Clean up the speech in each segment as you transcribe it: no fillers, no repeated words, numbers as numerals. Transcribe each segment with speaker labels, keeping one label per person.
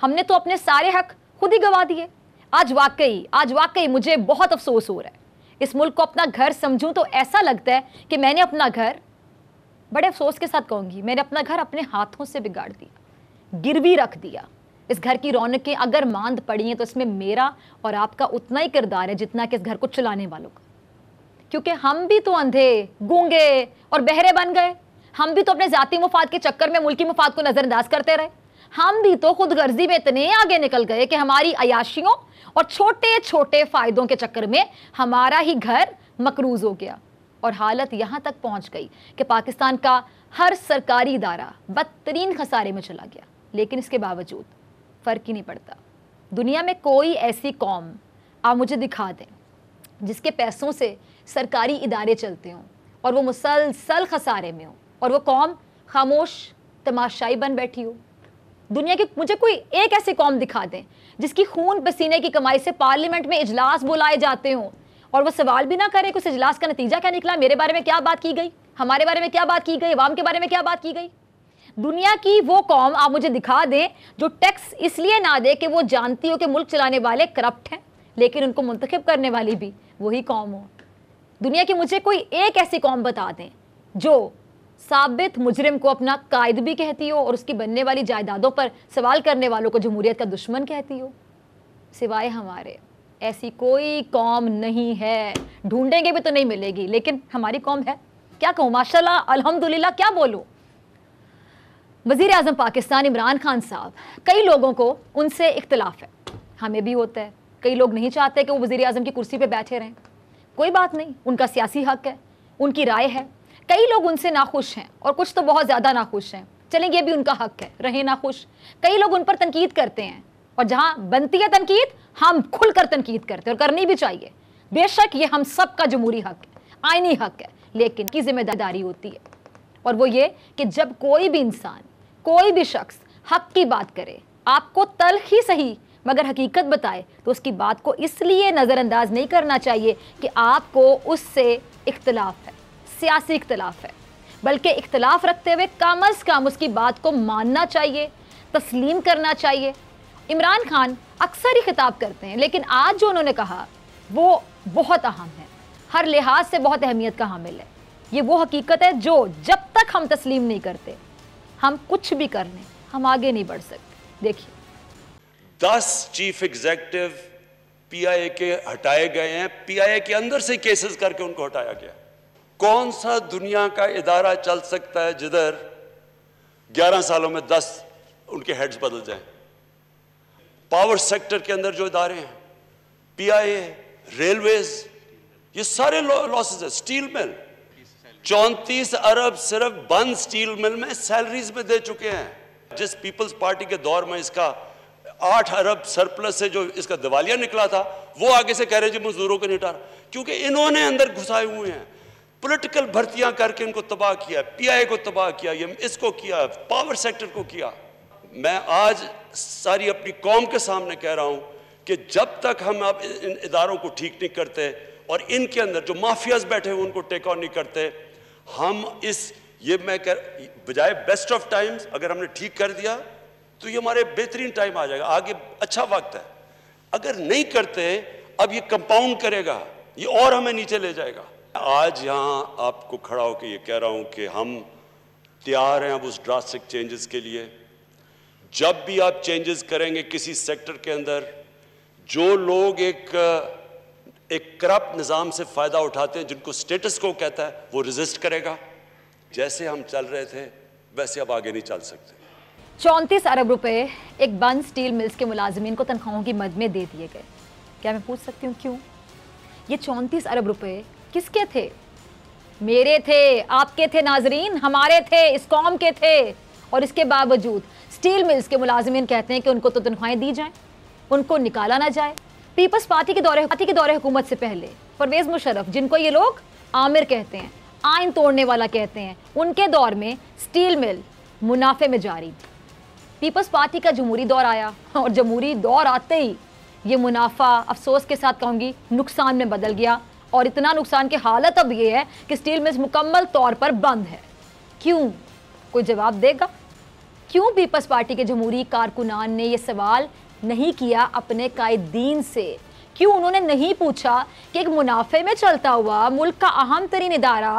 Speaker 1: ہم نے تو اپنے سارے حق خود ہی گوا دیے. آج واقعی مجھے بہت افسوس ہو رہا ہے. اس ملک کو اپنا گھر سمجھوں تو ایسا لگتا ہے کہ میں نے اپنا گھر, بڑے افسوس کے ساتھ کہوں گی, میں نے اپنا گھر اپنے ہاتھوں سے بگاڑ دیا, گروی رکھ دیا. اس گھر کی رونقیں اگر ماند پڑی ہیں تو اس میں میرا اور آپ کا اتنا ہی کردار ہے جتنا کہ اس گھر کو چلانے والوں کا. کیونکہ ہم بھی تو اندھے, گونگے اور بہرے بن گئے. ہم بھی تو اپنے ذاتی مفاد کے چکر میں ملکی مفاد کو نظر انداز کرتے رہے. ہم بھی تو خود غرضی میں اتنے آگے نکل گئے کہ ہماری عیاشیوں اور چھوٹے چھوٹے فائدوں کے چکر میں ہمارا ہی گھر مقروض ہو گیا. اور حالت یہاں تک پہنچ گئی کہ پاکستان کا ہر سرکاری ادارہ بدترین خسارے میں چلا گیا. لیکن اس کے باوجود فرق ہی نہیں پڑتا. دنیا میں کوئی ایسی قوم آپ مجھے دکھا دیں جس کے پیسوں سے سرکاری ادارے چلتے ہوں اور وہ مسلسل خسارے میں ہوں, اور وہ قوم خاموش تماشائی بن بیٹھی ہو. دنیا کی مجھے کوئی ایک ایسی قوم دکھا دیں جس کی خون پسینے کی کمائی سے پارلیمنٹ میں اجلاس بلائے جاتے ہوں اور وہ سوال بھی نہ کرے کہ اس اجلاس کا نتیجہ کیا نکلا, میرے بارے میں کیا بات کی گئی, ہمارے بارے میں کیا بات کی گئی, عوام کے بارے میں کیا بات کی گئی. دنیا کی وہ قوم آپ مجھے دکھا دیں جو ٹیکس اس لیے نہ دے کہ وہ جانتی ہو کہ ملک چلانے والے کرپٹ ہیں, لیکن ان کو منتخب کرنے والی بھی وہی قوم ہو. دنیا کی مجھے کوئی ایک ایسی قوم بتا دیں جو ثابت مجرم کو اپنا قائد بھی کہتی ہو اور اس کی بننے والی جائیدادوں پر سوال کرنے والوں کو جمہوریت کا دشمن کہتی ہو. سوائے ہمارے ایسی کوئی قوم نہیں ہے. ڈھونڈیں گے بھی تو نہیں ملے گی, لیکن ہماری قوم ہے. کیا کہوں, ماشاءاللہ, الحمدللہ, کیا بولوں. وزیر اعظم پاکستان عمران خان صاحب, کئی لوگوں کو ان سے اختلاف ہے, ہمیں بھی ہوتا ہے. کئی لوگ نہیں چاہتے کہ وہ وزیر اعظم کی کرسی پہ بیٹھے رہیں. کوئی بات نہیں, ان کا سیاسی حق ہے, ان کی رائے ہے. کئی لوگ ان سے ناخوش ہیں اور کچھ تو بہت زیادہ ناخوش ہیں. چلیں, یہ بھی ان کا حق ہے, رہیں ناخوش. کئی لوگ ان پر تنقید کرتے ہیں, اور جہاں بنتی ہے تنقید ہم کھل کر تنقید کرتے ہیں, اور کرنی بھی چاہیے. بے شک یہ ہم سب کا جمہوری حق ہے, آئینی حق ہے, لیکن کی ذمہ داری ہوتی ہے, اور وہ یہ کہ جب کوئی بھی انسان, کوئی بھی شخص حق کی بات کرے, آپ کو تلخ ہی صحیح مگر حقیقت بتائے, تو اس کی بات کو اس لیے نظر انداز نہیں کرنا چاہیے کہ آپ کو اس سے اختلاف ہے, سیاسی اختلاف ہے, بلکہ اختلاف رکھتے ہوئے کم از کم اس کی بات کو ماننا چاہیے, تسلیم کرنا چاہیے. عمران خان اکثر ہی خطاب کرتے ہیں, لیکن آج جو انہوں نے کہا وہ بہت اہم ہے, ہر لحاظ سے بہت اہمیت کا حامل ہے. یہ وہ حقیقت ہے جو جب تک ہم تسلیم نہیں کرتے, ہم کچھ بھی کر لیں, ہم آگے نہیں بڑھ سکتے. دیکھیے,
Speaker 2: 10 چیف ایگزیکٹو پی آئی اے کے ہٹائے گئے ہیں, پی آئی اے کے اندر سے کیسز کر کے ان کو ہٹایا گیا. کون سا دنیا کا ادارہ چل سکتا ہے جدھر 11 سالوں میں 10 ان کے ہیڈز بدل جائیں. پاور سیکٹر کے اندر جو ادارے ہیں, پی آئی اے, ریلویز, یہ سارے لاسز ہیں. سٹیل مل 34 ارب صرف بند سٹیل مل میں سیلریز میں دے چکے ہیں. جس پیپلز پارٹی کے دور میں اس کا 8 ارب سرپلس سے جو اس کا دیوالیہ نکلا تھا, وہ آگے سے کہہ رہے ہیں جی مزدوروں کو نہیں ہٹا رہا, کیونکہ انہوں نے اندر گھسائے ہوئے ہیں. پولیٹیکل بھرتیاں کر کے ان کو تباہ کیا, پی آئی اے کو تباہ کیا, یہ اس کو کیا, پاور سیکٹر کو کیا. میں آج ساری اپنی قوم کے سامنے کہہ رہا ہوں کہ جب تک ہم اب ان اداروں کو ٹھیک نہیں کرتے اور ان کے اندر جو مافیاز بیٹھے ہیں ان کو ٹیک آن نہیں کرتے, ہم میں بجائے بیسٹ آف ٹائمز اگر ہم نے ٹھیک کر دیا تو یہ ہمارے بہترین ٹائم آ جائے گا, آگے اچھا وقت ہے. اگر نہیں کرتے اب یہ کمپاؤنڈ کرے گا, یہ اور ہمیں نیچے لے جائے گا. آج یہاں آپ کو کھڑا ہو کے یہ کہہ رہا ہوں کہ ہم تیار ہیں اب اس ڈراسٹک چینجز کے لیے. جب بھی آپ چینجز کریں گے کسی سیکٹر کے اندر, جو لوگ ایک کرپٹ نظام سے فائدہ اٹھاتے ہیں, جن کو سٹیٹس کو کہتا ہے, وہ ریزسٹ کرے گا. جیسے ہم چل رہے تھے ویسے اب آگے نہیں چل سکتے.
Speaker 1: 34 ارب روپے ایک بند سٹیل ملز کے ملازمین کو تنخواہوں کی مد میں دے دیے گئے. کیا میں پوچھ سکتی ہوں کیوں؟ یہ 34 ارب روپے کس کے تھے؟ میرے تھے, آپ کے تھے ناظرین, ہمارے تھے, اس قوم کے تھے. اور اس کے باوجود سٹیل ملز کے ملازمین کہتے ہیں کہ ان کو تو تنخواہیں دی جائیں, ان کو نکالا نہ جائے. پیپلز پارٹی کے دور حکومت سے پہلے پرویز مشرف, جن کو یہ لوگ عامر کہتے ہیں, آئین توڑنے والا کہتے ہیں, ان کے دور میں سٹیل مل منافع میں جاری. پیپلز پارٹی کا جمہوری دور آیا, اور جمہوری دور آتے ہی یہ منافع افسوس کے ساتھ کہوں گی نقصان میں بدل گیا. اور اتنا نقصان کی حالت اب یہ ہے کہ سٹیل ملز مکمل طور پر بند ہے. کیوں؟ کوئی جواب دے گا؟ کیوں پیپلز پارٹی کے جمہوری کارکنان نے یہ سوال نہیں کیا اپنے قائدین سے؟ کیوں انہوں نے نہیں پوچھا کہ ایک منافع میں چلتا ہوا ملک کا اہم ترین ادارہ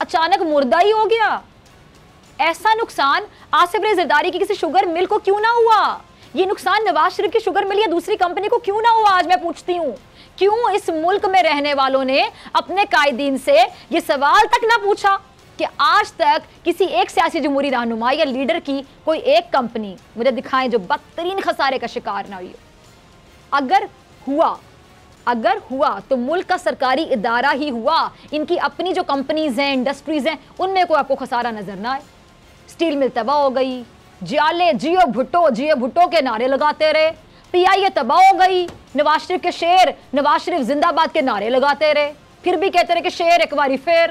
Speaker 1: اچانک مردہ ہی ہو گیا؟ ایسا نقصان آصف ریاض زرداری کی کسی شوگر مل کو کیوں نہ ہوا؟ یہ نقصان نواز شریف کی شوگر مل یا دوسری کمپنی کو کیوں نہ ہوا؟ آج میں پوچھتی ہوں، کیوں اس ملک میں رہنے والوں نے اپنے قائدین سے یہ سوال تک نہ پوچھا کہ آج تک کسی ایک سیاسی جمہوری رہنما یا لیڈر کی کوئی ایک کمپنی مجھے دکھائیں جو بدترین خسارے کا شکار نہ ہوئی ہو؟ اگر ہوا تو ملک کا سرکاری ادارہ ہی ہوا، ان کی اپنی جو کمپنیز ہیں، انڈسٹریز ہیں، ان میں کوئی آپ کو خسارہ نظر نہ آئے۔ سٹیل مل تباہ ہو گئی، جیو بھٹو کے نعرے لگاتے رہے، پی آئی اے تباہ ہو گئی، نواز شریف کے شیر نواز شریف زندہ باد کے نعرے لگاتے رہے، پھر بھی کہتے رہے کہ شیر ایک باری پھر،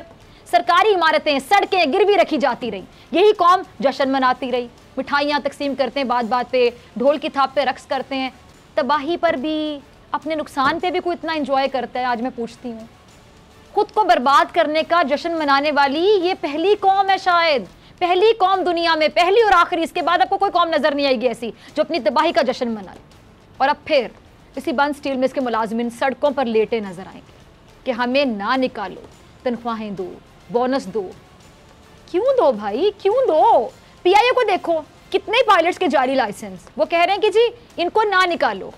Speaker 1: سرکاری عمارتیں سڑکیں گروی رکھی جاتی رہی، یہی قوم جشن مناتی رہی، مٹھائیاں تقسیم کرتے ہیں بات بات پہ، ڈھول کی تھاپ پہ رقص کرتے ہیں، تباہی پر بھی اپنے نقصان پہ بھی کوئی اتنا انجوائے کرتا ہے؟ آج میں پوچھتی ہوں، خود کو برباد کرنے کا جشن منانے والی یہ پہلی قوم ہے، شاید پہلی قوم دنیا میں، پہلی اور آخری، اس کے بعد آپ کو کوئی قوم نظر نہیں آئے گی ایسی جو اپنی تباہی کا جشن منائے۔ اور اب پھر اسی بند سٹیل ملز کے ملازمین سڑکوں پر لیٹے نظر آئیں گے کہ ہمیں نہ نکالو، تنخواہیں دو، بونس دو۔ کیوں دو بھائی، کیوں دو؟ پی آئی اے کو دیکھو، کتنے پائلٹس کے جاری لائسنس، وہ کہہ رہے ہیں کہ جی ان کو نہ نکالو۔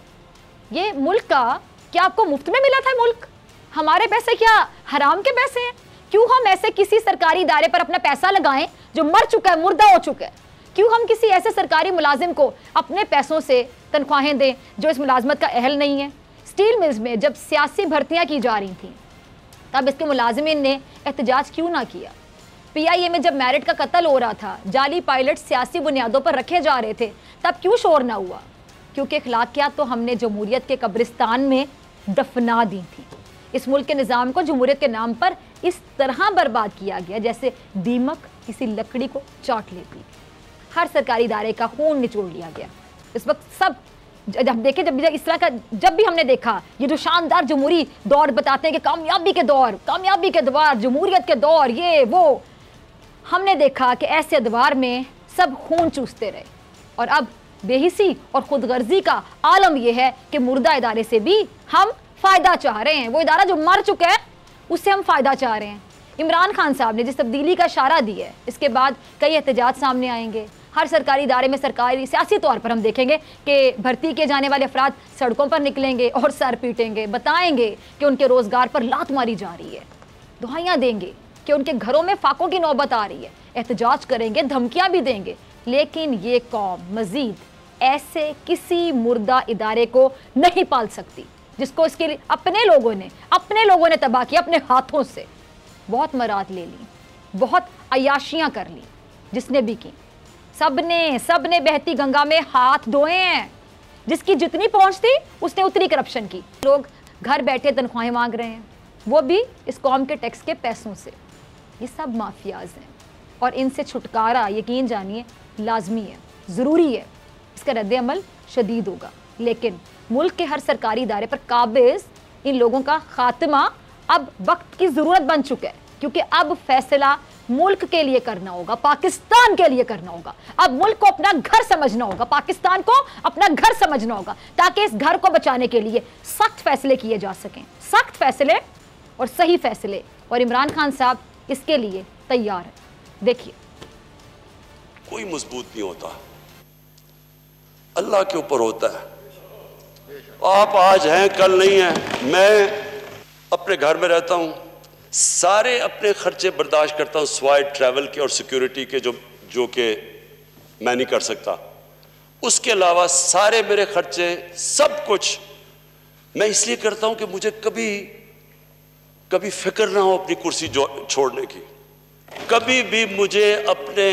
Speaker 1: یہ ملک کا کیا آپ کو مفت میں ملا تھا؟ ملک ہمارے پیسے کیا حرام کے پیسے ہیں؟ کیوں ہم ایسے کسی سرکاری ادارے پر اپنا پیسہ لگائیں جو مر چکا ہے، مردہ ہو چکا ہے؟ کیوں ہم کسی ایسے سرکاری ملازم کو اپنے پیسوں سے تنخواہیں دیں جو اس ملازمت کا اہل نہیں ہے؟ سٹیل ملز میں جب سیاسی بھرتیاں کی جا رہی تھیں تب اس کے ملازمین نے احتجاج کیوں نہ کیا؟ پی آئی اے میں جب میرٹ کا قتل ہو رہا تھا، جعلی پائلٹ سیاسی بنیادوں پر رکھے جا رہے تھے، تب کیوں شور نہ ہوا؟ کیونکہ اخلاقیات تو ہم نے جمہوریت کے قبرستان میں دفنا دی تھی۔ اس ملک کے نظام کو جمہوریت کے نام پر اس طرح برباد کیا گیا جیسے دیمک کسی لکڑی کو چاٹ لیتی۔ ہر سرکاری ادارے کا خون نچوڑ لیا گیا۔ اس وقت سب جب دیکھیں، جب اس طرح کا جب بھی ہم نے دیکھا یہ جو شاندار جمہوری دور بتاتے ہیں کہ کامیابی کے دور، جمہوریت کے دور، یہ وہ، ہم نے دیکھا کہ ایسے ادوار میں سب خون چوستے رہے۔ اور اب بے حسی اور خود غرضی کا عالم یہ ہے کہ مردہ ادارے سے بھی ہم فائدہ چاہ رہے ہیں۔ وہ ادارہ جو مر چکا ہے اس سے ہم فائدہ چاہ رہے ہیں۔ عمران خان صاحب نے جس تبدیلی کا اشارہ دیا ہے، اس کے بعد کئی احتجاج سامنے آئیں گے۔ ہر سرکاری ادارے میں سرکاری سیاسی طور پر ہم دیکھیں گے کہ بھرتی کیے جانے والے افراد سڑکوں پر نکلیں گے اور سر پیٹیں گے، بتائیں گے کہ ان کے روزگار پر لات ماری جا رہی ہے، دہائیاں دیں گے کہ ان کے گھروں میں فاقوں کی نوبت آ رہی ہے، احتجاج کریں گے، دھمکیاں بھی دیں گے۔ لیکن یہ قوم مزید ایسے کسی مردہ ادارے کو نہیں پال سکتی جس کو اس کے لیے اپنے لوگوں نے تباہ کیا، اپنے ہاتھوں سے۔ بہت مراد لے لی، بہت عیاشیاں کر لی، جس نے بھی کی، سب نے بہتی گنگا میں ہاتھ دھوئے ہیں۔ جس کی جتنی پہنچ تھی اس نے اتنی کرپشن کی۔ لوگ گھر بیٹھے تنخواہیں مانگ رہے ہیں، وہ بھی اس قوم کے ٹیکس کے پیسوں سے۔ یہ سب مافیاز ہیں اور ان سے چھٹکارا یقین جانیے لازمی ہے، ضروری ہے۔ اس کا رد عمل شدید ہوگا، لیکن ملک کے ہر سرکاری ادارے پر قابض ان لوگوں کا خاتمہ اب وقت کی ضرورت بن چکا ہے، کیونکہ اب فیصلہ ملک کے لیے کرنا ہوگا، پاکستان کے لیے کرنا ہوگا۔ اب ملک کو اپنا گھر سمجھنا ہوگا، پاکستان کو اپنا گھر سمجھنا ہوگا، تاکہ اس گھر کو بچانے کے لیے سخت فیصلے کیے جا سکیں، سخت فیصلے اور صحیح فیصلے۔ اور عمران خان صاحب اس کے لیے تیار ہے۔ دیکھیے،
Speaker 2: کوئی مضبوط نہیں ہوتا، اللہ کے اوپر ہوتا ہے۔ آپ آج ہیں، کل نہیں ہیں۔ میں اپنے گھر میں رہتا ہوں، سارے اپنے خرچے برداشت کرتا ہوں سوائے ٹریول کے اور سیکیورٹی کے جو کہ میں نہیں کر سکتا۔ اس کے علاوہ سارے میرے خرچے سب کچھ میں اس لیے کرتا ہوں کہ مجھے کبھی فکر نہ ہو اپنی کرسی چھوڑنے کی، کبھی بھی مجھے اپنے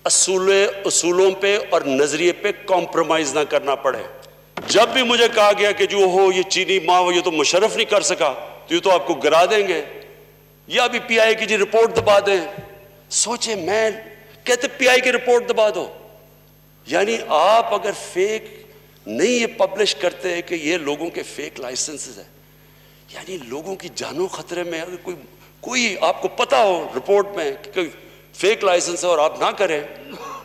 Speaker 2: اصولوں پہ اور نظریے پہ کمپرومائز نہ کرنا پڑے۔ جب بھی مجھے کہا گیا کہ جو ہو یہ چینی ماں یہ تو مشرف نہیں کر سکا تو یہ تو آپ کو گرا دیں گے، یا بھی پی آئی کی جی رپورٹ دبا دیں، سوچیں، میں کہتے پی آئی کی رپورٹ دبا دو، یعنی آپ اگر فیک نہیں یہ پبلش کرتے کہ یہ لوگوں کے فیک لائسنسز ہیں، یعنی لوگوں کی جانوں خطرے میں، اگر کوئی آپ کو پتا ہو رپورٹ میں کہ کوئی فیک لائسنس ہے اور آپ نہ کریں،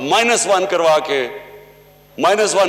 Speaker 2: -1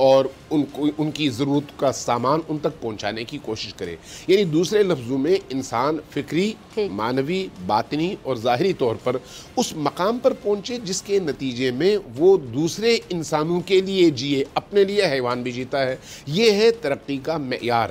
Speaker 3: اور ان کی ضرورت کا سامان ان تک پہنچانے کی کوشش کرے. یعنی دوسرے لفظوں میں انسان فکری، معنوی، باطنی اور ظاہری طور پر اس مقام پر پہنچے جس کے نتیجے میں وہ دوسرے انسانوں کے لیے جیے، اپنے لیے حیوان بھی جیتا ہے. یہ ہے ترقی کا معیار.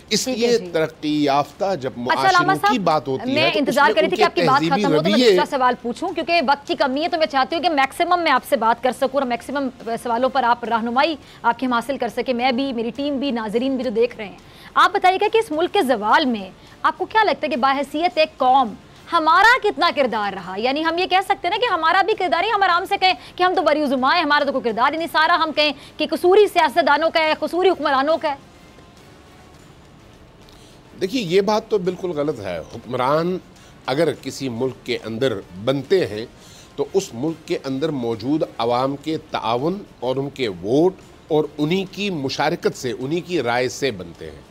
Speaker 3: اس لیے ترقی یافتہ جب معاشروں کی بات ہوتی ہے،
Speaker 1: میں انتظار کر رہی تھی کہ آپ کی بات ختم ہو تو میں دوسرا سوال پوچھوں، کیونکہ وقت کی کمی ہے تو میں چاہتی ہوں کہ میکسیمم میں آپ سے بات کر سکوں اور میکسیمم سوالوں پر آپ رہنمائی آپ کی ہم حاصل کر سکیں، میں بھی، میری ٹیم بھی، ناظرین بھی جو دیکھ رہے ہیں. آپ بتائیے گا کہ اس ملک کے زوال میں آپ کو کیا لگتا ہے کہ باحیثیت ایک قوم ہمارا کتنا کردار رہا؟ یعنی ہم یہ کہہ سکتے ہیں نا کہ ہمارا بھی کردار ہے، ہم آرام سے کہیں کہ ہم تو بری عظماء ہیں، ہمارا تو کوئی کردار ہی نہیں، سارا ہم کہیں کہ قصوری سیاستدانوں کا ہے، قصوری حکمرانوں کا ہے.
Speaker 3: دیکھیے یہ بات تو بالکل غلط ہے. حکمران اگر کسی ملک کے اندر بنتے ہیں تو اس ملک کے اندر موجود عوام کے تعاون اور ان کے ووٹ اور انہی کی مشارکت سے، انہی کی رائے سے بنتے ہیں.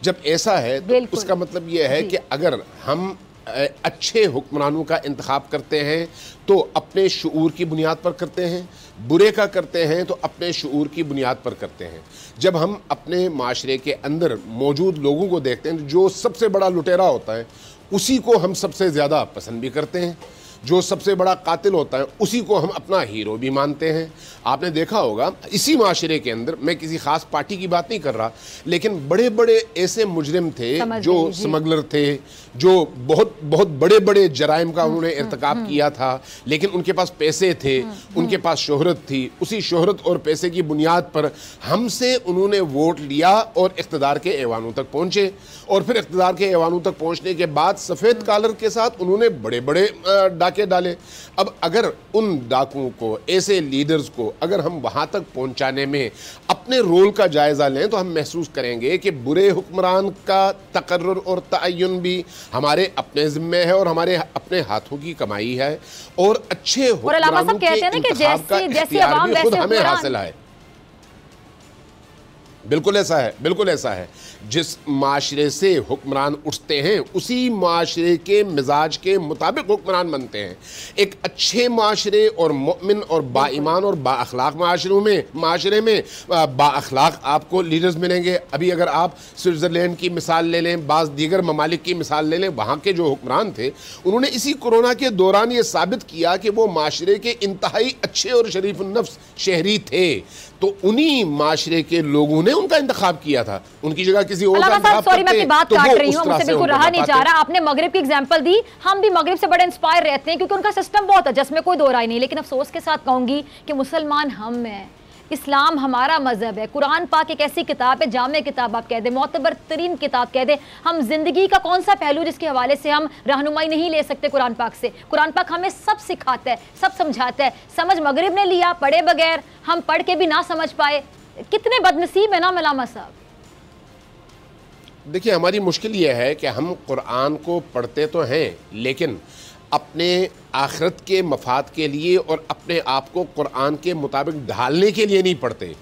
Speaker 3: جب ایسا ہے تو اس کا مطلب یہ ہے کہ اگر ہم اچھے حکمرانوں کا انتخاب کرتے ہیں تو اپنے شعور کی بنیاد پر کرتے ہیں، برے کا کرتے ہیں تو اپنے شعور کی بنیاد پر کرتے ہیں. جب ہم اپنے معاشرے کے اندر موجود لوگوں کو دیکھتے ہیں، جو سب سے بڑا لٹیرا ہوتا ہے اسی کو ہم سب سے زیادہ پسند بھی کرتے ہیں، جو سب سے بڑا قاتل ہوتا ہے اسی کو ہم اپنا ہیرو بھی مانتے ہیں. آپ نے دیکھا ہوگا اسی معاشرے کے اندر، میں کسی خاص پارٹی کی بات نہیں کر رہا، لیکن بڑے بڑے ایسے مجرم تھے جو سمگلر تھے، جو بہت بڑے بڑے جرائم کا انہوں نے ارتکاب کیا تھا، لیکن ان کے پاس پیسے تھے، ان کے پاس شہرت تھی. اسی شہرت اور پیسے کی بنیاد پر ہم سے انہوں نے ووٹ لیا اور اقتدار کے ایوانوں تک پہنچے، اور پھر اقتدار کے ایوانوں تک پہنچنے کے بعد سفید کالر کے ساتھ انہوں نے بڑے بڑے ڈاکے ڈالے. اب اگر ان ڈاکوؤں کو، ایسے لیڈرز کو اگر ہم وہاں تک پہنچانے میں اپنے رول کا جائزہ لیں تو ہم محسوس کریں گے کہ برے حکمران کا تقرر اور تعین بھی ہمارے اپنے ذمے ہے اور ہمارے اپنے ہاتھوں کی کمائی ہے، اور اچھے حکمرانوں کے انتخاب کا اختیار بھی خود ہمیں حاصل ہے. بالکل ایسا ہے، بالکل ایسا ہے. جس معاشرے سے حکمران اٹھتے ہیں اسی معاشرے کے مزاج کے مطابق حکمران بنتے ہیں. ایک اچھے معاشرے اور مؤمن اور با ایمان اور با اخلاق معاشرے میں با اخلاق آپ کو لیڈرز ملیں گے. ابھی اگر آپ سوئٹزرلینڈ کی مثال لے لیں، بعض دیگر ممالک کی مثال لے لیں، وہاں کے جو حکمران تھے انہوں نے اسی کورونا کے دوران یہ ثابت کیا کہ وہ معاشرے کے انتہائی اچھے اور شریف النفس شہری تھے. تو انہی معاشرے کے لوگوں نے ان کا انتخاب کیا تھا. ان کی جگہ کسی اور کا انتخاب کرتے
Speaker 1: میں اپنی بات کاٹ رہی ہوں، مجھ سے بالکل رہا نہیں جا رہا. آپ نے مغرب کی ایگزامپل دی، ہم بھی مغرب سے بڑے انسپائر رہتے ہیں کیونکہ ان کا سسٹم بہت ہے جس میں کوئی دو رائے نہیں. لیکن افسوس کے ساتھ کہوں گی کہ مسلمان ہم ہیں، اسلام ہمارا مذہب ہے، قرآن پاک ایک ایسی کتاب ہے، جامع کتاب آپ کہہ دیں، معتبر ترین کتاب کہہ دیں. ہم زندگی کا کون سا پہلو جس کے حوالے سے ہم رہنمائی نہیں لے سکتے قرآن پاک سے؟ قرآن پاک ہمیں سب سکھاتا ہے، سب سمجھاتا ہے. سمجھ مغرب نے لیا پڑھے بغیر، ہم پڑھ کے بھی نہ سمجھ پائے. کتنے بدنصیب ہیں نا علامہ صاحب.
Speaker 3: دیکھیں ہماری مشکل یہ ہے کہ ہم قرآن کو پڑھتے تو ہیں لیکن اپنے آخرت کے مفاد کے لیے اور اپنے آپ کو قرآن کے مطابق ڈھالنے کے لیے نہیں پڑھتے،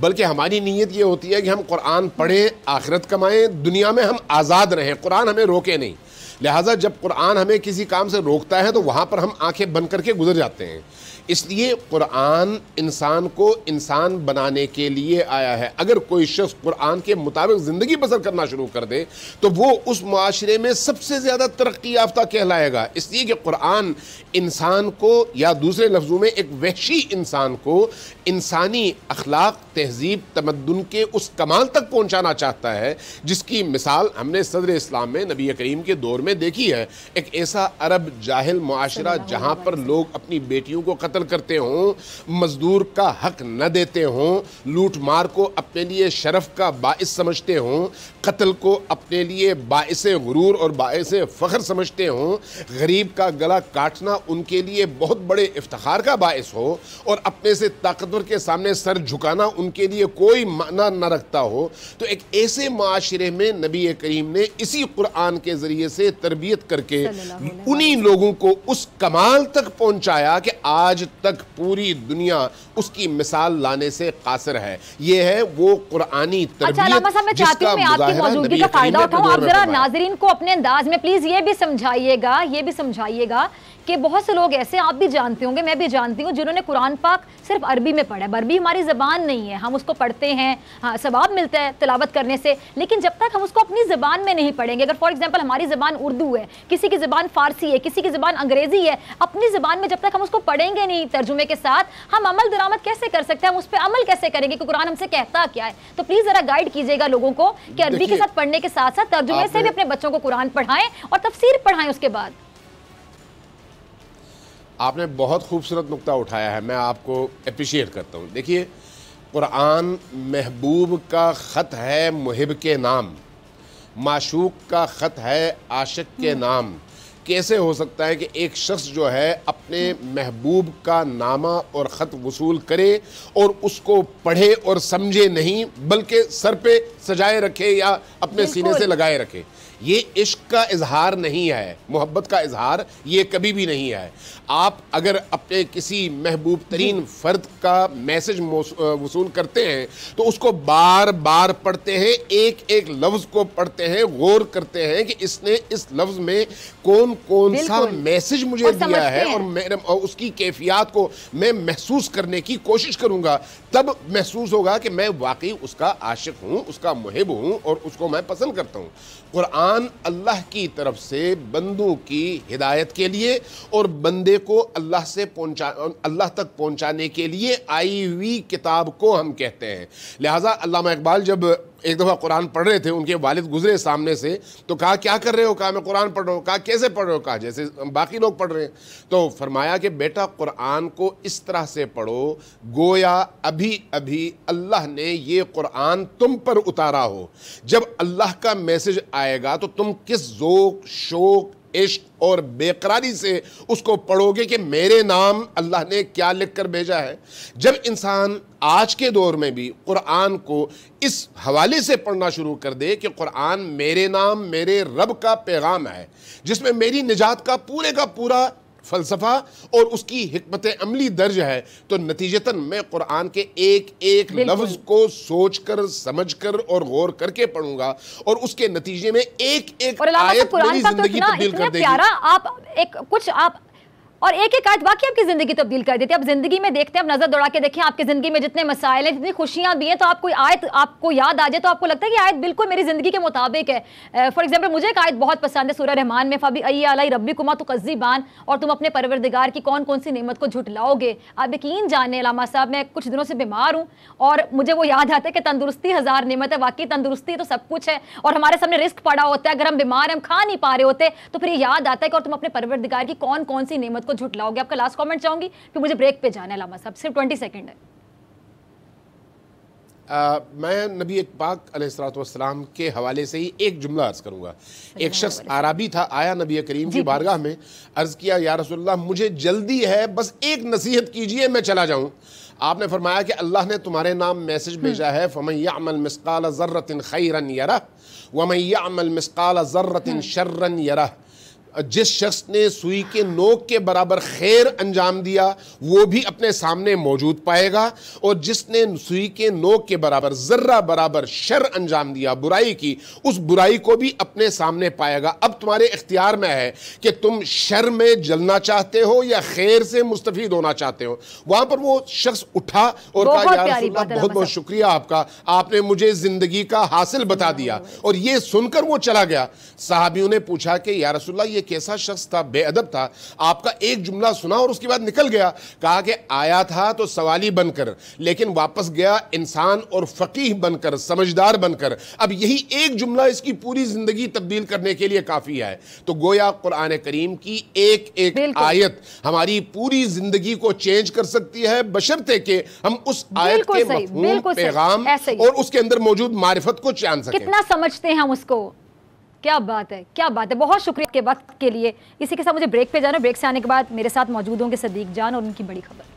Speaker 3: بلکہ ہماری نیت یہ ہوتی ہے کہ ہم قرآن پڑھیں، آخرت کمائیں، دنیا میں ہم آزاد رہیں، قرآن ہمیں روکے نہیں. لہٰذا جب قرآن ہمیں کسی کام سے روکتا ہے تو وہاں پر ہم آنکھیں بند کر کے گزر جاتے ہیں. اس لیے قرآن انسان کو انسان بنانے کے لیے آیا ہے. اگر کوئی شخص قرآن کے مطابق زندگی بسر کرنا شروع کر دے تو وہ اس معاشرے میں سب سے زیادہ ترقی یافتہ کہلائے گا. اس لیے کہ قرآن انسان کو، یا دوسرے لفظوں میں ایک وحشی انسان کو، انسانی اخلاق، تہذیب، تمدن کے اس کمال تک پہنچانا چاہتا ہے جس کی مثال ہم نے صدر اسلام میں نبی کریم کے دور میں دیکھی ہے. ایک ایسا عرب جاہل معاشرہ جہاں پر لوگ اپنی بیٹیوں کو قتل کرتے ہوں، مزدور کا حق نہ دیتے ہوں، لوٹ مار کو اپنے لیے شرف کا باعث سمجھتے ہوں، قتل کو اپنے لیے باعث غرور اور باعث فخر سمجھتے ہوں، غریب کا گلا کاٹنا ان کے لیے بہت بڑے افتخار کا باعث ہو، اور اپنے سے طاقتور کے سامنے سر جھکانا ان کے لیے کوئی معنی نہ رکھتا ہو، تو ایک ایسے معاشرے میں نبی کریم نے اسی قرآن کے ذریعے سے تربیت کر کے انہی لوگوں کو اس کمال تک پہنچایا کہ آج تک پوری دنیا اس کی مثال لانے سے قاصر ہے. یہ ہے وہ قرآنی تربیت جس کا مظاہرہ نبی کریم نے اپنے دور میں فرمایا.
Speaker 1: ناظرین کو اپنے انداز میں پلیز یہ بھی سمجھائیے گا کہ بہت سے لوگ ایسے آپ بھی جانتے ہوں گے, میں بھی جانتی ہوں, جنہوں نے قرآن پاک صرف عربی میں پڑھا ہے. عربی ہماری زبان نہیں ہے, ہم اس کو پڑھتے ہیں, ہاں ثواب ملتا ہے تلاوت کرنے سے, لیکن جب تک ہم اس کو اپنی زبان میں نہیں پڑھیں گے, اگر فار ایگزامپل ہماری زبان اردو ہے, کسی کی زبان فارسی ہے, کسی کی زبان انگریزی ہے, اپنی زبان میں جب تک ہم اس کو پڑھیں گے نہیں ترجمے کے ساتھ, ہم عمل درآمد کیسے کر سکتے ہیں, ہم اس پہ عمل کیسے کریں گے کہ قرآن ہم سے کہتا کیا ہے. تو پلیز ذرا گائیڈ کیجیے گا لوگوں کو کہ عربی کے ساتھ پڑھنے کے ساتھ ساتھ ترجمے سے بھی اپنے بچوں کو قرآن پڑھائیں اور تفسیر پڑھائیں. اس کے بعد
Speaker 3: آپ نے بہت خوبصورت نقطہ اٹھایا ہے, میں آپ کو اپریشیٹ کرتا ہوں. دیکھیے, قرآن محبوب کا خط ہے محب کے نام, معشوق کا خط ہے عاشق کے نام. کیسے ہو سکتا ہے کہ ایک شخص جو ہے اپنے محبوب کا نامہ اور خط وصول کرے اور اس کو پڑھے اور سمجھے نہیں, بلکہ سر پہ سجائے رکھے یا اپنے سینے سے لگائے رکھے؟ یہ عشق کا اظہار نہیں ہے, محبت کا اظہار یہ کبھی بھی نہیں ہے. آپ اگر اپنے کسی محبوب ترین فرد کا میسج وصول کرتے ہیں تو اس کو بار بار پڑھتے ہیں, ایک ایک لفظ کو پڑھتے ہیں, غور کرتے ہیں کہ اس نے اس لفظ میں کون سا میسج مجھے دیا ہے, اور اس کی کیفیات کو میں محسوس کرنے کی کوشش کروں گا. تب محسوس ہوگا کہ میں واقعی اس کا عاشق ہوں, اس کا محب ہوں اور اس کو میں پسند کرتا ہوں. قرآن اللہ کی طرف سے بندوں کی ہدایت کے لیے اور بندے کو اللہ تک پہنچانے کے لیے آئی ہوئی کتاب کو ہم کہتے ہیں. لہٰذا علامہ اقبال جب ایک دفعہ قرآن پڑھ رہے تھے, ان کے والد گزرے سامنے سے, تو کہا کیا کر رہے ہو؟ کہا میں قرآن پڑھ رہا ہوں. کہا کیسے پڑھ رہے ہو؟ کہا جیسے باقی لوگ پڑھ رہے ہیں. تو فرمایا کہ بیٹا قرآن کو اس طرح سے پڑھو گویا ابھی ابھی اللہ نے یہ قرآن تم پر اتارا ہو. جب اللہ کا میسج آئے گا تو تم کس ذوق, شوق, عشق اور بے قراری سے اس کو پڑھو گے کہ میرے نام اللہ نے کیا لکھ کر بھیجا ہے. جب انسان آج کے دور میں بھی قرآن کو اس حوالے سے پڑھنا شروع کر دے کہ قرآن میرے نام میرے رب کا پیغام ہے, جس میں میری نجات کا پورا فلسفہ اور اس کی حکمت عملی درج ہے, تو نتیجتاً میں قرآن کے ایک ایک لفظ کو سوچ کر, سمجھ کر اور غور کر کے پڑھوں گا, اور اس کے نتیجے میں ایک ایک آیت میری زندگی تبدیل کر دے گی.
Speaker 1: اور ایک ایک آیت واقعی آپ کی زندگی تبدیل کر دیتی ہے. اب زندگی میں دیکھتے ہیں, اب نظر دوڑا کے دیکھیں آپ کی زندگی میں جتنے مسائل ہیں, جتنی خوشیاں بھی ہیں, تو آپ کوئی آیت آپ کو یاد آ جائے تو آپ کو لگتا ہے کہ آیت بالکل میری زندگی کے مطابق ہے. فار ایگزامپل مجھے ایک آیت بہت پسند ہے سورہ رحمان میں, فَبِأَيِّ آلَاءِ رَبِّكُمَا تُكَذِّبَانِ, اور تم اپنے پروردگار کی کون کون سی نعمت کو جھٹلاؤ گے. آپ یقین جانیں علامہ صاحب, میں کچھ دنوں سے بیمار ہوں اور مجھے وہ یاد آتا ہے کہ تندرستی ہزار نعمت ہے. واقعی تندرستی تو سب کچھ ہے, اور ہمارے سامنے رزق پڑا ہوتا ہے. اگر ہم بیمار ہیں, ہم کھا نہیں پا رہے ہوتے, تو پھر یہ یاد آتا ہے کہ اور تم اپنے پروردگار کی کون کون سی نعمت کو جھٹلاؤ گے. آپ کا لاسٹ کامنٹ چاہوں گی کہ مجھے بریک پہ جانا ہے علامہ صاحب, صرف 20 سیکنڈ ہے.
Speaker 3: میں نبی پاک علیہ الصلوۃ والسلام کے حوالے سے ہی ایک جملہ عرض کروں گا. ایک شخص عربی تھا, آیا نبی کریم کی بارگاہ میں, عرض کیا یا رسول اللہ مجھے جلدی ہے, بس ایک نصیحت کیجئے میں چلا جاؤں. آپ نے فرمایا کہ اللہ نے تمہارے نام میسج بھیجا ہے, فَمَن يَعْمَلْ مِثْقَالَ ذَرَّةٍ خَيْرًا يَرَهُ وَمَن يَعْمَلْ مِثْقَالَ ذَرَّةٍ شَرًّا يَرَهُ. جس شخص نے سوئی کے نوک کے برابر خیر انجام دیا وہ بھی اپنے سامنے موجود پائے گا, اور جس نے سوئی کے نوک کے برابر ذرہ برابر شر انجام دیا, برائی کی, اس برائی کو بھی اپنے سامنے پائے گا. اب تمہارے اختیار میں ہے کہ تم شر میں جلنا چاہتے ہو یا خیر سے مستفید ہونا چاہتے ہو. وہاں پر وہ شخص اٹھا اور کہا یا رسول اللہ بہت بہت شکریہ آپ کا, آپ نے مجھے زندگی کا حاصل بتا دیا. اور یہ سن کر وہ چلا گیا. صحابیوں نے پوچھا کہ یا رسول اللہ یہ کیسا شخص تھا, بے ادب تھا, آپ کا ایک جملہ سنا اور اس کے بعد نکل گیا. کہا کہ آیا تھا تو سوالی بن کر, لیکن واپس گیا انسان اور فقیہ بن کر, سمجھدار بن کر. اب یہی ایک جملہ اس کی پوری زندگی تبدیل کرنے کے لیے کافی ہے. تو گویا قرآن کریم کی ایک ایک آیت ہماری پوری زندگی کو چینج کر سکتی ہے, بشرطے کہ ہم اس آیت کے مفہوم, پیغام اور اس کے اندر موجود معرفت کو جان سکیں.
Speaker 1: کتنا سمجھتے ہیں ہم اس کو. کیا بات ہے, کیا بات ہے. بہت شکریہ کے وقت کے لیے. اسی کے ساتھ مجھے بریک پہ جانا. بریک سے آنے کے بعد میرے ساتھ موجود ہوں گے صدیق جان اور ان کی بڑی خبر.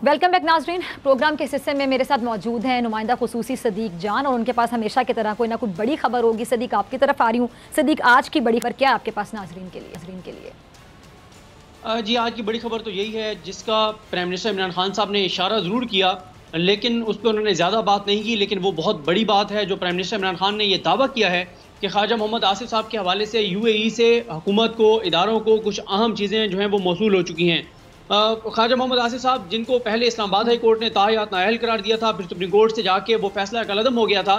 Speaker 1: ویلکم بیک ناظرین. پروگرام کے اس حصے میں میرے ساتھ موجود ہیں نمائندہ خصوصی صدیق جان, اور ان کے پاس ہمیشہ کی طرح کوئی نہ کوئی بڑی خبر ہوگی. صدیق آپ کی طرف آ رہی ہوں. صدیق آج کی بڑی خبر کیا ہے آپ کے پاس ناظرین کے لیے؟
Speaker 4: جی آج کی بڑی خبر تو یہی ہے جس کا پرائم منسٹر عمران خان صاحب نے اشارہ ضرور کیا لیکن اس پہ انہوں نے زیادہ بات نہیں کی، لیکن وہ بہت بڑی بات ہے جو پرائم منسٹر عمران خان نے یہ دعویٰ کیا ہے کہ خواجہ محمد آصف صاحب کے حوالے سے UAE سے حکومت کو، اداروں کو کچھ اہم چیزیں جو ہیں وہ موصول ہو چکی ہیں۔ خواجہ محمد آصف صاحب جن کو پہلے اسلام آباد ہائی کورٹ نے تاحیات نااہل قرار دیا تھا، پھر سپریم کورٹ سے جا کے وہ فیصلہ کالعدم ہو گیا تھا،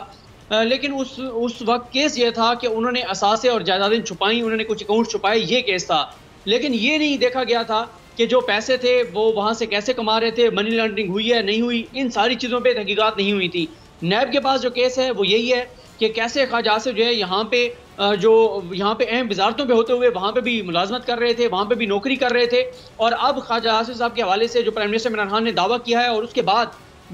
Speaker 4: لیکن اس وقت کیس یہ تھا کہ انہوں نے اثاثے اور جائیدادیں چھپائیں، انہوں نے کچھ اکاؤنٹ چھپائے، یہ کیس تھا۔ لیکن یہ نہیں دیکھا گیا تھا کہ جو پیسے تھے وہ وہاں سے کیسے کما رہے تھے، منی لانڈرنگ ہوئی ہے نہیں ہوئی، ان ساری چیزوں پہ تحقیقات نہیں ہوئی تھی۔ نیب کے پاس جو کیس ہے وہ یہی ہے کہ کیسے خواجہ آصف جو ہے یہاں پہ اہم وزارتوں پہ ہوتے ہوئے وہاں پہ بھی ملازمت کر رہے تھے، وہاں پہ بھی نوکری کر رہے تھے، اور اب خواجہ آصف صاحب کے حوالے سے جو پرائم منسٹر عمران خان نے دعویٰ کیا ہے، اور اس کے بعد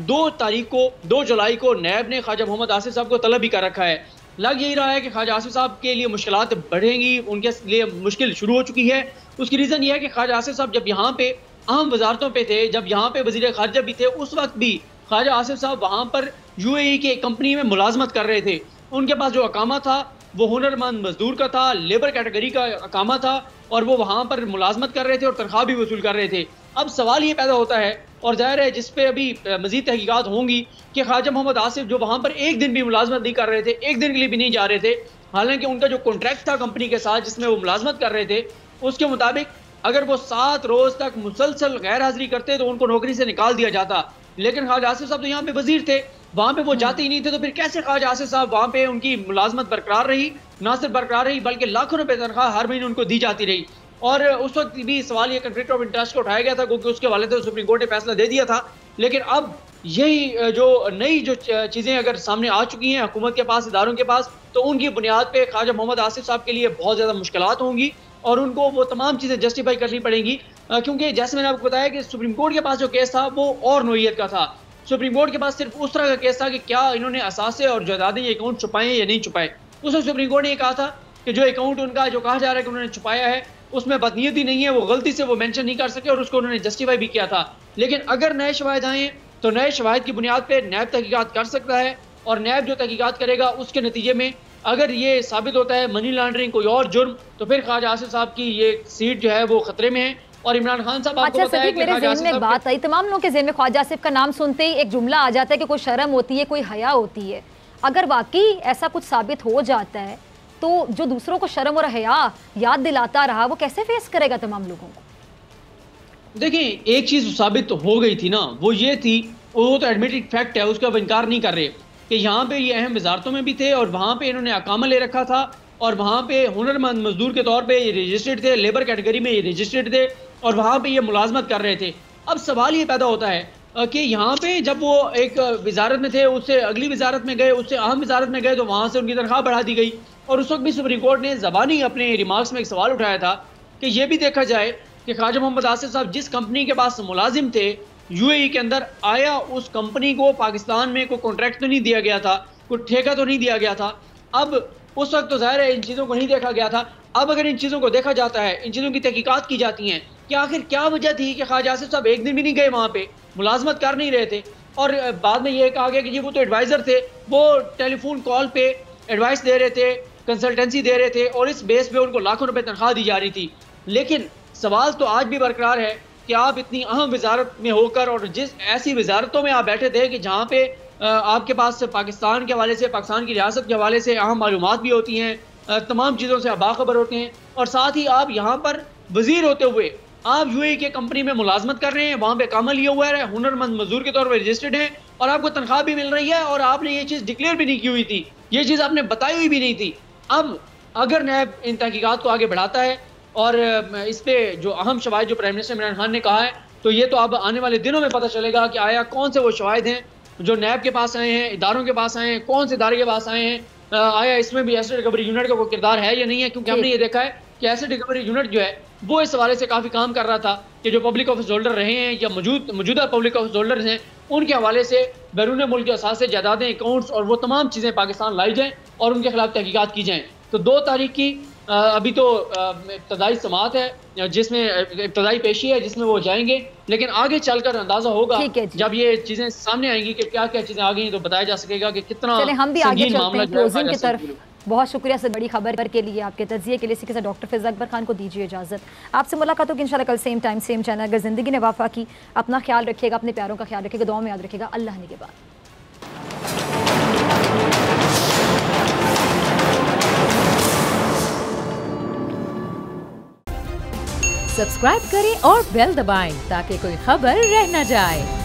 Speaker 4: 2 جولائی کو نیب نے خواجہ محمد آصف صاحب کو طلب بھی کر رکھا ہے۔ لگ یہی رہا ہے کہ خواجہ آصف صاحب کے لیے مشکلات بڑھیں گی، ان کے لیے مشکل شروع ہو چکی ہے۔ اس کی ریزن یہ ہے کہ خواجہ آصف صاحب جب یہاں پہ اہم وزارتوں پہ تھے، جب یہاں پہ وزیر خارجہ بھی تھے، اس وقت بھی خواجہ آصف صاحب وہاں پر UAE کے کمپنی میں ملازمت کر رہے تھے۔ ان کے پاس جو اقامہ تھا وہ ہنرمند مزدور کا تھا، لیبر کیٹیگری کا اقامہ تھا، اور وہ وہاں پر ملازمت کر رہے تھے اور تنخواہ بھی وصول کر رہے تھے۔ اب سوال یہ پیدا ہوتا ہے، اور ظاہر ہے جس پہ ابھی مزید تحقیقات ہوں گی، کہ خواجہ محمد آصف جو وہاں پر ایک دن بھی ملازمت نہیں کر رہے تھے، ایک دن کے لیے بھی نہیں جا رہے تھے، حالانکہ ان کا جو کانٹریکٹ تھا کمپنی کے ساتھ جس میں وہ ملازمت کر رہے تھے، اس کے مطابق اگر وہ 7 روز تک مسلسل غیر حاضری کرتے تو ان کو نوکری سے نکال دیا جاتا۔ لیکن خواجہ آصف صاحب تو یہاں پہ وزیر تھے، وہاں پہ وہ جاتے ہی نہیں تھے، تو پھر کیسے خواجہ آصف صاحب وہاں پہ ان کی ملازمت برقرار رہی؟ نہ صرف برقرار رہی بلکہ لاکھوں روپے تنخواہ ہر مہینے ان کو دی جاتی رہی۔ اور اس وقت بھی سوال یہ کنفلکٹ آف انٹرسٹ کو اٹھایا گیا تھا، کیونکہ اس کے حوالے سے سپریم کورٹ نے فیصلہ دے دیا تھا۔ لیکن اب یہی جو نئی چیزیں اگر سامنے آ چکی ہیں حکومت کے پاس، اداروں کے پاس، تو ان کی بنیاد پہ خواجہ محمد آصف صاحب کے لیے بہت زیادہ مشکلات ہوں گی، اور ان کو وہ تمام چیزیں جسٹیفائی کرنی پڑیں گی، کیونکہ جیسے میں نے آپ کو بتایا کہ سپریم کورٹ کے پاس جو کیس تھا وہ اور نوعیت کا تھا۔ سپریم کورٹ کے پاس صرف اس طرح کا کیس تھا کہ کیا انہوں نے اثاثے اور جائیدادیں یہ اکاؤنٹ چھپائے یا نہیں چھپائے۔ اس میں سپریم کورٹ نے یہ کہا تھا کہ جو اکاؤنٹ ان کا جو کہا جا رہا ہے کہ انہوں نے چھپایا ہے، اس میں بدنیتی نہیں ہے، وہ غلطی سے وہ مینشن نہیں کر سکے، اور اس کو انہوں نے جسٹیفائی بھی کیا تھا۔ لیکن اگر نئے شواہد آئیں تو نئے شواہد کی بنیاد پہ نیب تحقیقات کر سکتا ہے، اور نیب جو تحقیقات کرے گا اس کے نتیجے میں اگر یہ ثابت ہوتا ہے منی لانڈرنگ کوئی اور جرم، تو پھر خواجہ آصف صاحب کی یہ سیٹ جو ہے وہ خطرے میں ہے۔ اور عمران خان صاحب آپ کو بتایا کہ
Speaker 1: میرے ذہن میں ایک بات آئی، تمام لوگوں کے ذہن میں خواجہ آصف کا نام سنتے ہی ایک جملہ آ جاتا ہے کہ کوئی شرم ہوتی ہے، کوئی حیا ہوتی ہے۔ اگر واقعی ایسا کچھ ثابت ہو جاتا ہے تو جو دوسروں کو شرم اور حیا یاد دلاتا رہا وہ کیسے فیس کرے گا تمام لوگوں کو؟
Speaker 4: دیکھیں ایک چیز ثابت ہو گئی تھی نا، وہ یہ تھی، وہ تو ایڈمیٹڈ فیکٹ ہے، اس کا انکار نہیں کر رہے، کہ یہاں پہ یہ اہم وزارتوں میں بھی تھے، اور وہاں پہ انہوں نے اقامہ لے رکھا تھا، اور وہاں پہ ہنرمند مزدور کے طور پہ یہ رجسٹرڈ تھے، لیبر کیٹیگری میں یہ رجسٹرڈ تھے، اور وہاں پہ یہ ملازمت کر رہے تھے۔ اب سوال یہ پیدا ہوتا ہے کہ یہاں پہ جب وہ ایک وزارت میں تھے، اس سے اگلی وزارت میں گئے، اس سے اہم وزارت میں گئے، تو وہاں سے ان کی تنخواہ بڑھا دی گئی، اور اس وقت بھی سپریم کورٹ نے زبانی اپنے ریمارکس میں ایک سوال اٹھایا تھا کہ یہ بھی دیکھا جائے کہ خواجہ محمد آصف صاحب جس کمپنی کے پاس ملازم تھے UAE کے اندر، آیا اس کمپنی کو پاکستان میں کوئی کانٹریکٹ تو نہیں دیا گیا تھا، کوئی ٹھیکہ تو نہیں دیا گیا تھا۔ اب اس وقت تو ظاہر ہے ان چیزوں کو نہیں دیکھا گیا تھا، اب اگر ان چیزوں کو دیکھا جاتا ہے، ان چیزوں کی تحقیقات کی جاتی ہیں کہ آخر کیا وجہ تھی کہ خواجہ آصف صاحب ایک دن بھی نہیں گئے وہاں پہ، ملازمت کر نہیں رہے تھے، اور بعد میں یہ کہا گیا کہ یہ وہ تو ایڈوائزر تھے، وہ ٹیلی فون کال پہ ایڈوائس دے رہے تھے، کنسلٹنسی دے رہے تھے، اور اس بیس پہ ان کو لاکھوں روپے تنخواہ دی جا رہی تھی۔ لیکن سوال تو آج بھی برقرار ہے کہ آپ اتنی اہم وزارت میں ہو کر، اور جس ایسی وزارتوں میں آپ بیٹھے تھے کہ جہاں پہ آپ کے پاس پاکستان کے حوالے سے، پاکستان کی ریاست کے حوالے سے اہم معلومات بھی ہوتی ہیں، تمام چیزوں سے آپ باخبر ہوتے ہیں، اور ساتھ ہی آپ یہاں پر وزیر ہوتے ہوئے آپ UAE کے کمپنی میں ملازمت کر رہے ہیں، وہاں پہ اقامہ لیا ہوا ہے، ہنرمند مزدور کے طور پر رجسٹرڈ ہیں، اور آپ کو تنخواہ بھی مل رہی ہے، اور آپ نے یہ چیز ڈکلیئر بھی نہیں کی ہوئی تھی، یہ چیز آپ نے بتائی ہوئی بھی نہیں تھی۔ اب اگر نیب ان تحقیقات کو آگے بڑھاتا ہے، اور اس پہ جو اہم شواہد جو پرائم منسٹر عمران خان نے کہا ہے، تو یہ تو اب آنے والے دنوں میں پتہ چلے گا کہ آیا کون سے وہ شواہد ہیں جو نیب کے پاس آئے ہیں، اداروں کے پاس آئے ہیں، کون سے ادارے کے پاس آئے ہیں، آیا اس میں بھی ایسٹ ریکوری یونٹ کا کوئی کردار ہے یا نہیں ہے، کیونکہ ہم نے یہ دیکھا ہے کہ ایسٹ ریکوری یونٹ جو ہے وہ اس حوالے سے کافی کام کر رہا تھا کہ جو پبلک آفس ہولڈر رہے ہیں یا موجودہ پبلک آفس ہولڈرز ہیں، ان کے حوالے سے بیرون ملک کے اثاثے، جائیدادیں، اکاؤنٹس اور وہ تمام چیزیں پاکستان لائی جائیں اور ان کے خلاف تحقیقات کی جائیں۔ تو 2 تاریخ کی ابھی تو ابتدائی سماعت ہے، جس میں ابتدائی پیشی ہے جس میں وہ جائیں گے، لیکن آگے چل کر اندازہ ہوگا جب یہ چیزیں سامنے آئیں گی کہ کیا کیا چیزیں آ گئی ہیں، تو بتایا جا سکے گا کہ کتنا
Speaker 1: چلیں ہم بھی آگے چلتے ہیں کلوزنگ کی طرف۔ بہت شکریہ سے بڑی خبر کے لیے، آپ کے تجزیے کے لیے. اسی کے ساتھ ڈاکٹر فیض اکبر خان کو دیجیے اجازت. آپ سے ملاقات ہوگی انشاءاللہ کل سیم ٹائم سیم چینل. اگر زندگی نے وفا کی اپنا خیال رکھیے گا، اپنے پیاروں کا خیال رکھیے گا، دعاؤں میں یاد رکھیے گا. اللہ نے کے بعد
Speaker 5: سبسکرائب کریں اور بیل دبائیں تاکہ کوئی خبر رہ نہ جائے.